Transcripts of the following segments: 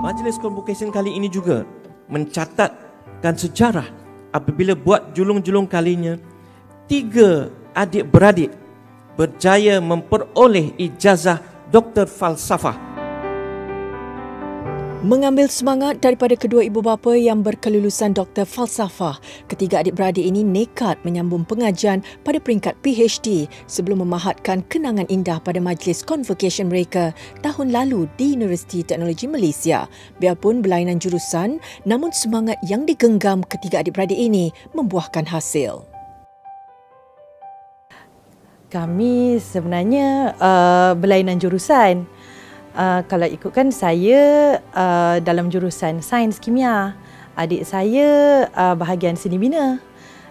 Majlis Convocation kali ini juga mencatatkan sejarah apabila buat julung-julung kalinya 3 adik-beradik berjaya memperoleh ijazah Doktor Falsafah. Mengambil semangat daripada kedua ibu bapa yang berkelulusan Doktor Falsafah, ketiga adik-beradik ini nekat menyambung pengajian pada peringkat PhD sebelum memahatkan kenangan indah pada majlis convocation mereka tahun lalu di Universiti Teknologi Malaysia. Biarpun berlainan jurusan, namun semangat yang digenggam ketiga adik-beradik ini membuahkan hasil. Kami sebenarnya berlainan jurusan. Kalau ikutkan saya dalam jurusan sains kimia, adik saya bahagian seni bina.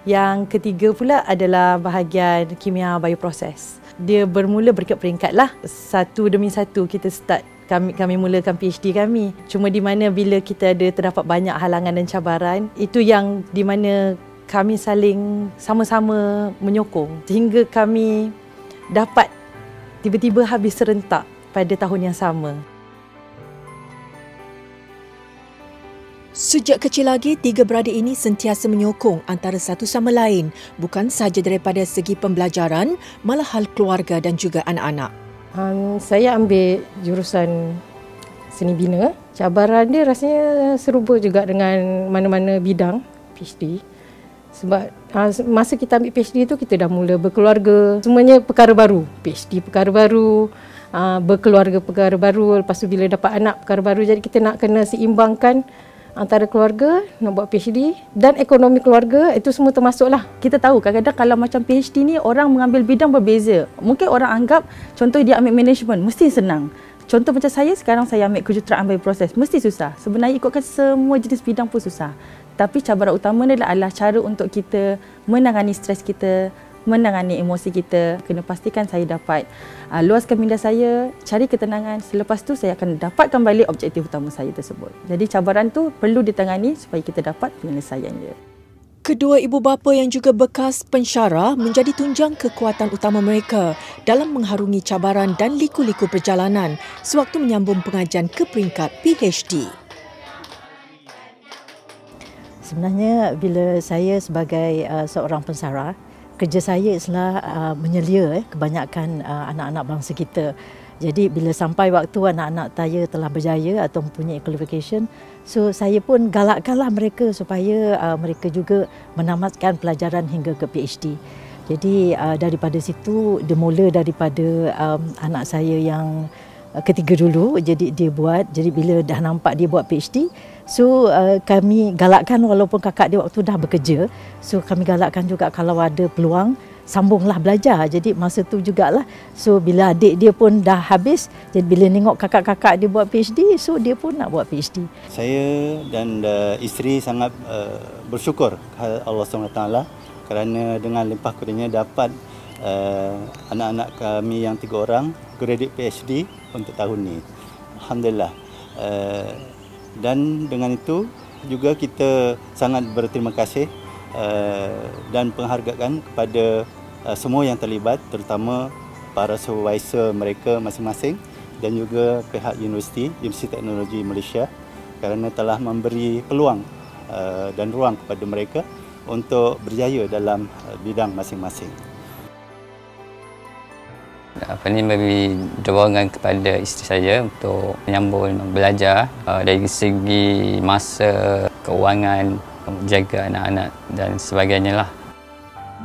Yang ketiga pula adalah bahagian kimia bioproses. Dia bermula berperingkat lah, satu demi satu kita start. Kami mulakan PhD kami. Cuma di mana bila kita ada terdapat banyak halangan dan cabaran, itu yang di mana kami saling sama-sama menyokong sehingga kami dapat tiba-tiba habis serentak pada tahun yang sama. Sejak kecil lagi, tiga beradik ini sentiasa menyokong antara satu sama lain, bukan sahaja daripada segi pembelajaran, malah hal keluarga dan juga anak-anak. Saya ambil jurusan seni bina. Cabaran dia rasanya serupa juga dengan mana-mana bidang PhD. Sebab masa kita ambil PhD itu kita dah mula berkeluarga. Semuanya perkara baru. PhD perkara baru, berkeluarga perkara baru, lepas tu bila dapat anak perkara baru. Jadi kita nak kena seimbangkan antara keluarga, nak buat PhD dan ekonomi keluarga, itu semua termasuklah. Kita tahu kadang-kadang kalau macam PhD ni orang mengambil bidang berbeza. Mungkin orang anggap contoh dia ambil management mesti senang. Contoh macam saya sekarang saya ambil kejuruteraan bioproses mesti susah. Sebenarnya ikutkan semua jenis bidang pun susah. Tapi cabaran utama adalah cara untuk kita menangani stres kita, menangani emosi kita. Kena pastikan saya dapat luaskan minda saya, cari ketenangan. Selepas tu saya akan dapatkan balik objektif utama saya tersebut. Jadi cabaran tu perlu ditangani supaya kita dapat penyelesaian dia. Kedua ibu bapa yang juga bekas pensyarah menjadi tunjang kekuatan utama mereka dalam mengharungi cabaran dan liku-liku perjalanan sewaktu menyambung pengajian ke peringkat PhD. Sebenarnya bila saya sebagai seorang pensarah, kerja saya ialah menyelia kebanyakan anak-anak bangsa kita. Jadi bila sampai waktu anak-anak saya telah berjaya atau mempunyai qualification, so saya pun galakkanlah mereka supaya mereka juga menamatkan pelajaran hingga ke PhD. Jadi daripada situ dimula daripada anak saya yang ketiga dulu, jadi dia buat. Jadi bila dah nampak dia buat PhD, so kami galakkan walaupun kakak dia waktu dah bekerja, so kami galakkan juga kalau ada peluang sambunglah belajar. Jadi masa tu jugalah, so bila adik dia pun dah habis, jadi bila tengok kakak-kakak dia buat PhD, so dia pun nak buat PhD. Saya dan isteri sangat bersyukur kepada Allah SWT kerana dengan limpah kurnianya dapat anak-anak kami yang 3 orang graduate PhD untuk tahun ini. Alhamdulillah. Dan dengan itu juga kita sangat berterima kasih dan penghargaan kepada semua yang terlibat, terutama para supervisor mereka masing-masing dan juga pihak Universiti Teknologi Malaysia kerana telah memberi peluang dan ruang kepada mereka untuk berjaya dalam bidang masing-masing. Beri dorongan kepada isteri saya untuk menyambung belajar dari segi masa, keuangan, jaga anak-anak dan sebagainya lah.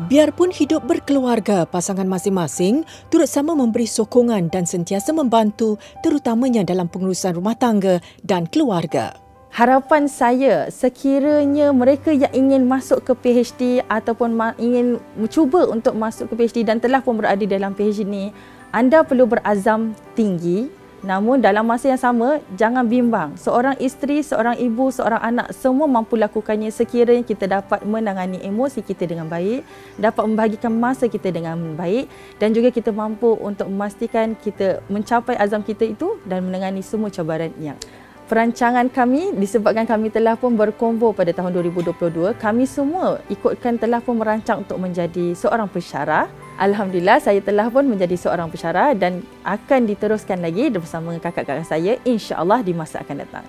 Biarpun hidup berkeluarga, pasangan masing-masing turut sama memberi sokongan dan sentiasa membantu terutamanya dalam pengurusan rumah tangga dan keluarga. Harapan saya sekiranya mereka yang ingin masuk ke PhD ataupun ingin mencuba untuk masuk ke PhD dan telah pun berada dalam PhD ini, anda perlu berazam tinggi. Namun dalam masa yang sama, jangan bimbang. Seorang isteri, seorang ibu, seorang anak, semua mampu lakukannya sekiranya kita dapat menangani emosi kita dengan baik, dapat membahagikan masa kita dengan baik dan juga kita mampu untuk memastikan kita mencapai azam kita itu dan menangani semua cabaran yang perancangan kami disebabkan kami telah pun berkonvo pada tahun 2022. Kami semua ikutkan telah pun merancang untuk menjadi seorang pensyarah. Alhamdulillah saya telah pun menjadi seorang pensyarah dan akan diteruskan lagi bersama kakak-kakak saya insya-Allah di masa akan datang.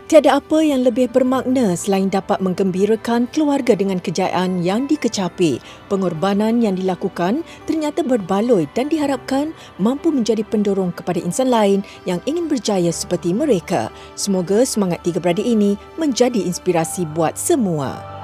Tiada apa yang lebih bermakna selain dapat menggembirakan keluarga dengan kejayaan yang dikecapi. Pengorbanan yang dilakukan ternyata berbaloi dan diharapkan mampu menjadi pendorong kepada insan lain yang ingin berjaya seperti mereka. Semoga semangat tiga beradik ini menjadi inspirasi buat semua.